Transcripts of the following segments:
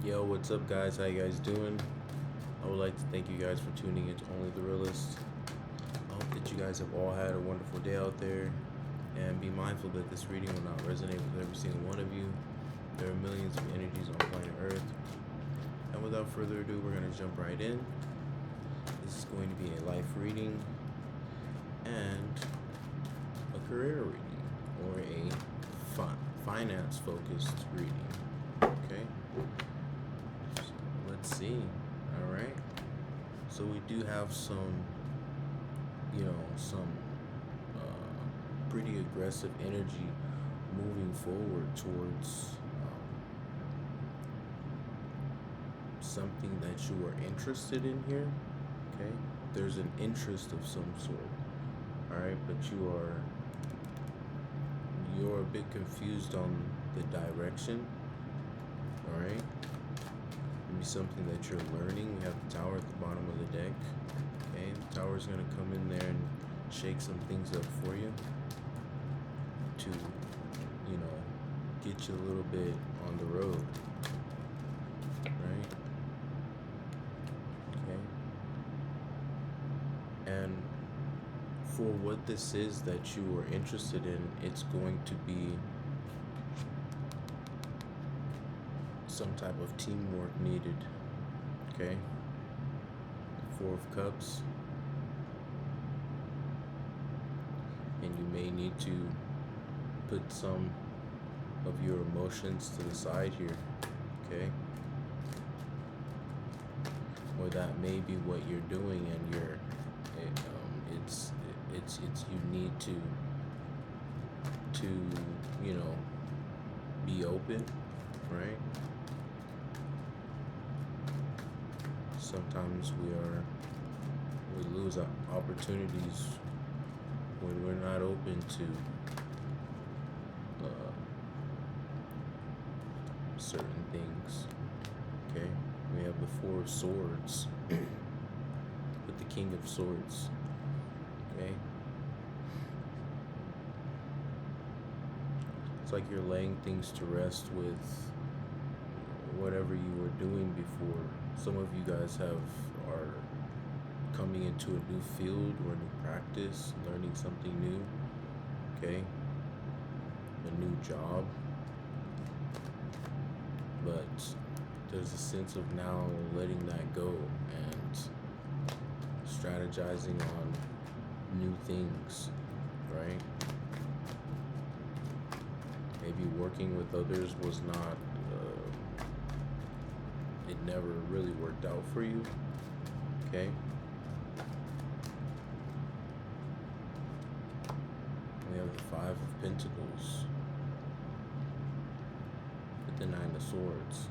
Yo, what's up, guys? How you guys doing? I would like to thank you guys for tuning in to Only the Realist. I hope that you guys have all had a wonderful day out there, and be mindful that this reading will not resonate with every single one of you. There are millions of energies on planet Earth. And without further ado, we're going to jump right in. This is going to be a life reading and a career reading, or a finance-focused reading. Okay? Let's see. All right. So we do have some pretty aggressive energy moving forward towards something that you are interested in here. Okay. There's an interest of some sort. All right, but you're a bit confused on the direction. All right. Be something that you're learning. We have the tower at the bottom of the deck. Okay, the tower is going to come in there and shake some things up for you to, get you a little bit on the road. Right? Okay. And for what this is that you are interested in, it's going to be some type of teamwork needed. Okay. Four of Cups. And you may need to put some of your emotions to the side here. Okay. Or that may be what you're doing, and you need to be open, right? Sometimes we lose opportunities when we're not open to certain things. Okay, we have the Four of Swords with the King of Swords. Okay, it's like you're laying things to rest with whatever you were doing before. Some of you guys are coming into a new field or a new practice, learning something new, okay? A new job. But there's a sense of now letting that go and strategizing on new things, right? Maybe working with others was not it never really worked out for you. Okay. We have the Five of Pentacles with the Nine of Swords.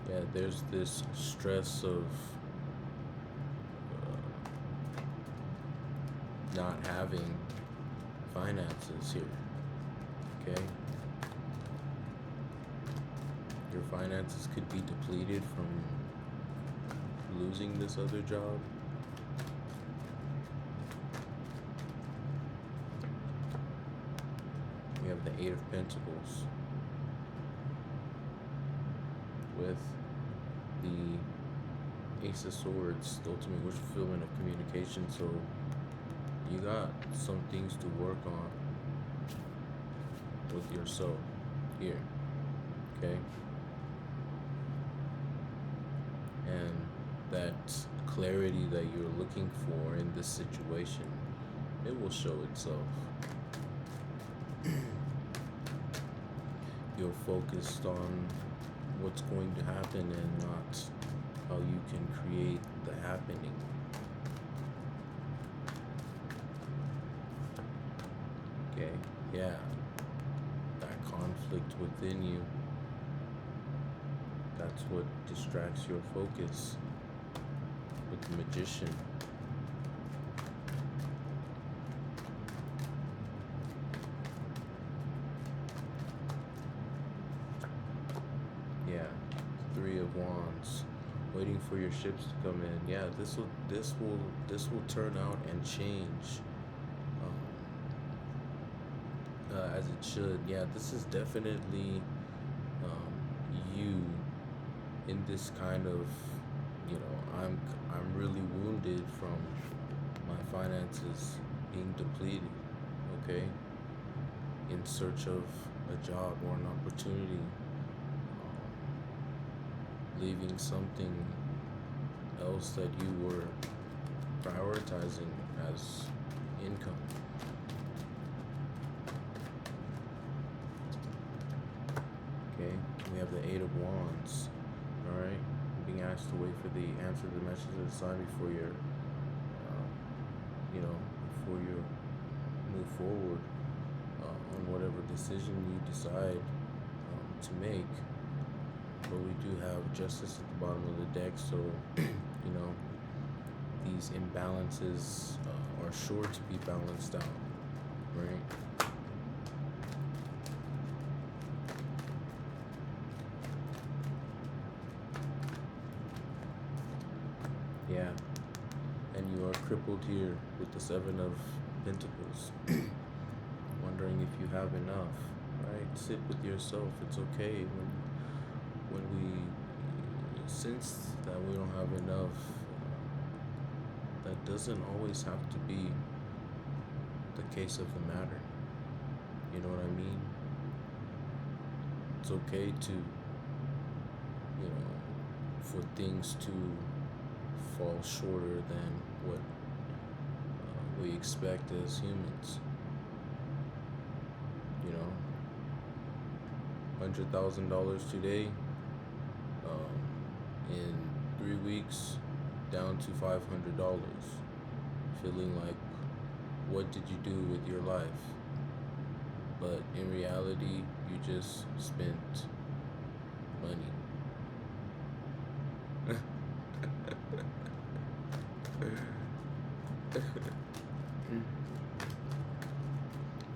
Yeah, there's this stress of not having finances here. Okay, your finances could be depleted from losing this other job. We have the Eight of Pentacles with the Ace of Swords, the ultimate wish fulfillment of communication. So you got some things to work on with yourself here, okay? And that clarity that you're looking for in this situation, it will show itself. You're focused on what's going to happen and not how you can create the happening. Okay, yeah, that conflict within you, that's what distracts your focus with the Magician. Yeah, Three of Wands waiting for your ships to come in. Yeah, this will turn out and change, as it should. Yeah, this is definitely you in this kind of, I'm really wounded from my finances being depleted. Okay, in search of a job or an opportunity, leaving something else that you were prioritizing as income. Okay, we have the Eight of Wands. All right, being asked to wait for the answer to the message of the sign before you're, before you move forward on whatever decision you decide to make. But we do have Justice at the bottom of the deck, so these imbalances are sure to be balanced out, right? Yeah, and you are crippled here with the Seven of Pentacles, wondering if you have enough, right? Sit with yourself. It's okay when we sense that we don't have enough. That doesn't always have to be the case of the matter. You know what I mean? It's okay to, for things to fall shorter than what we expect as humans. $100,000 today, in 3 weeks, down to $500. Feeling like, what did you do with your life? But in reality, you just spent money.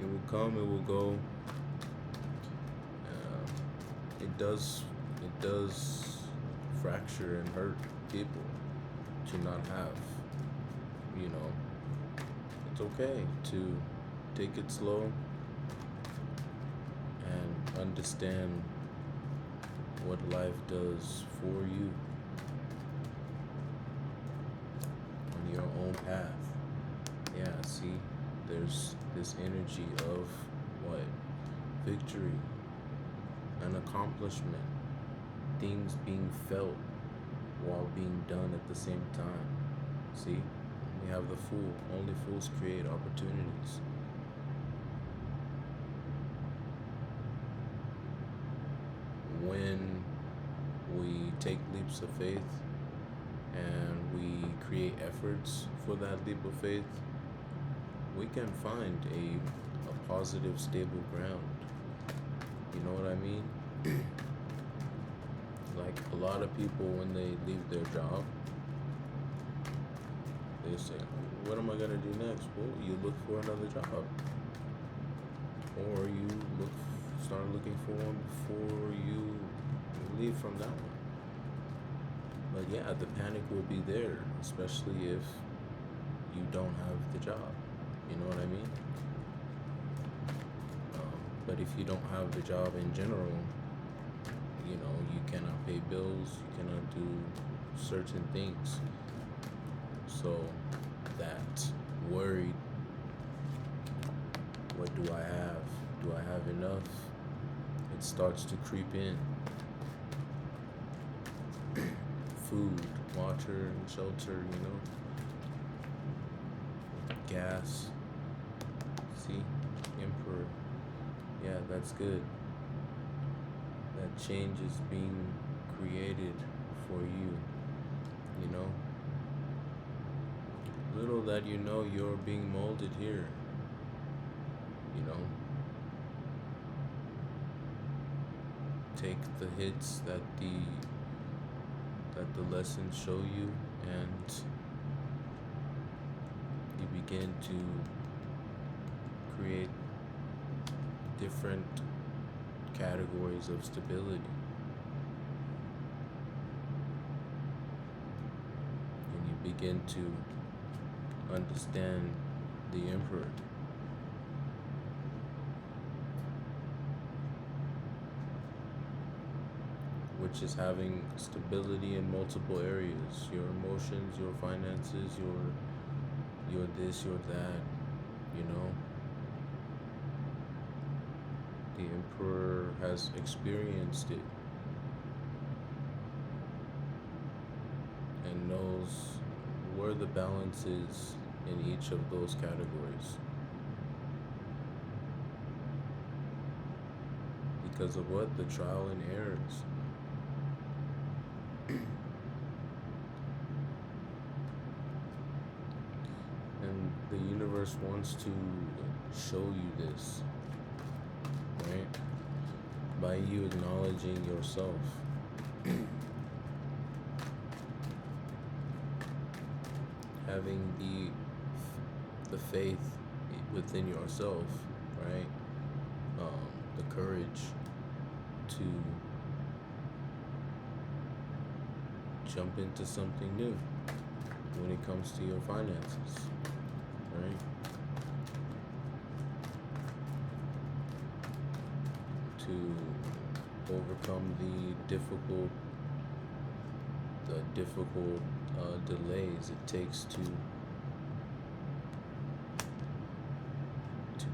It will come, it will go. It does fracture and hurt people to not have. It's okay to take it slow and understand what life does for you on your own path. Yeah, see, there's this energy of what? Victory, an accomplishment, things being felt while being done at the same time. See, we have the Fool. Only fools create opportunities. When we take leaps of faith and we create efforts for that leap of faith, we can find a positive, stable ground. You know what I mean? Like a lot of people, when they leave their job, they say, what am I going to do next? Well, you look for another job. Or you start looking for one before you leave from that one. But yeah, the panic will be there, especially if you don't have the job. You know what I mean? But if you don't have the job in general, you cannot pay bills, you cannot do certain things. So that worried, what do I have? Do I have enough? It starts to creep in. Food, water, and shelter, gas. See, Emperor. Yeah, that's good. That change is being created for you, Little that you're being molded here, Take the hits that the lessons show you, and you begin to create different categories of stability. begin to understand the Emperor. Which is having stability in multiple areas. Your emotions, your finances, your this, your that, you know. The Emperor has experienced it and knows where the balance is in each of those categories. Because of what? The trial and errors. And the universe wants to show you this, right? By you acknowledging yourself. Having the faith within yourself, right? The courage to jump into something new when it comes to your finances, right? To overcome the difficult delays it takes to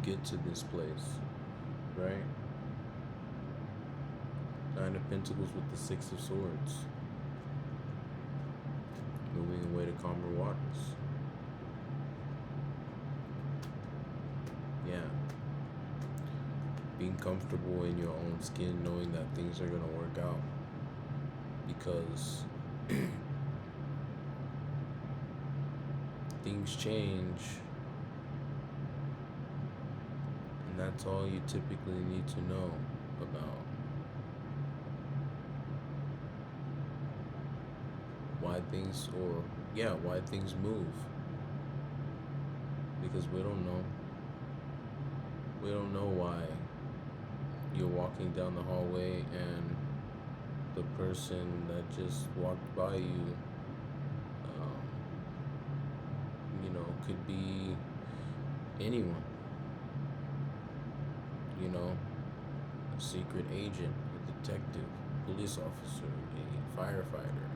get to this place, right? Nine of Pentacles with the Six of Swords. Moving away to calmer waters. Yeah. Being comfortable in your own skin, knowing that things are gonna work out. Because things change, and that's all you typically need to know about. Why things move. Because we don't know. We don't know why you're walking down the hallway and the person that just walked by you, could be anyone. A secret agent, a detective, police officer, a firefighter,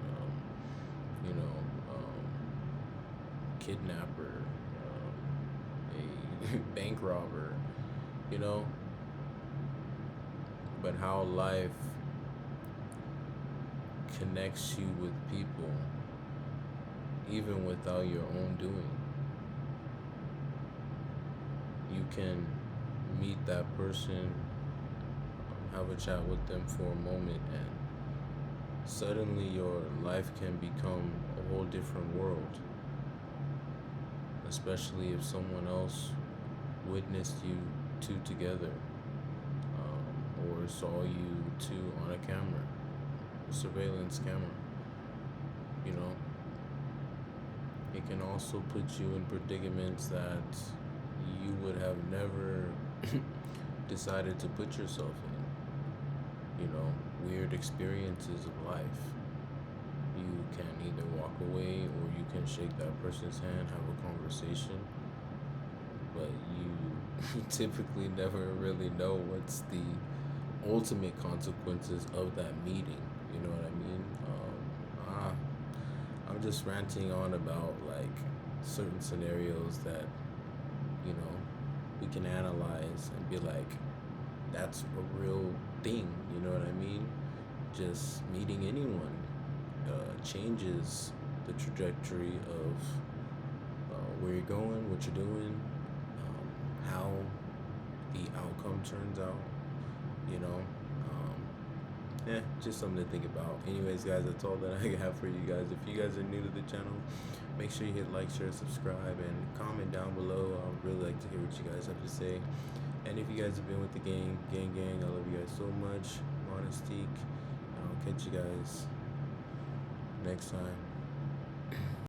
kidnapper, a bank robber, But how life connects you with people, even without your own doing. You can meet that person, have a chat with them for a moment, and suddenly your life can become a whole different world. Especially if someone else witnessed you two together, or saw you two on a camera, a surveillance camera. It can also put you in predicaments that you would have never decided to put yourself in. Weird experiences of life. You can either walk away or you can shake that person's hand, have a conversation, but you typically never really know what's the ultimate consequences of that meeting. You know what I mean? I'm just ranting on about certain scenarios that we can analyze and be like, that's a real thing. You know what I mean? Just meeting anyone changes the trajectory of where you're going, what you're doing, how the outcome turns out. Just something to think about. Anyways, guys, that's all that I have for you guys. If you guys are new to the channel, make sure you hit like, share, subscribe, and comment down below. I would really like to hear what you guys have to say. And if you guys have been with the gang, I love you guys so much. Monistique, and I'll catch you guys next time.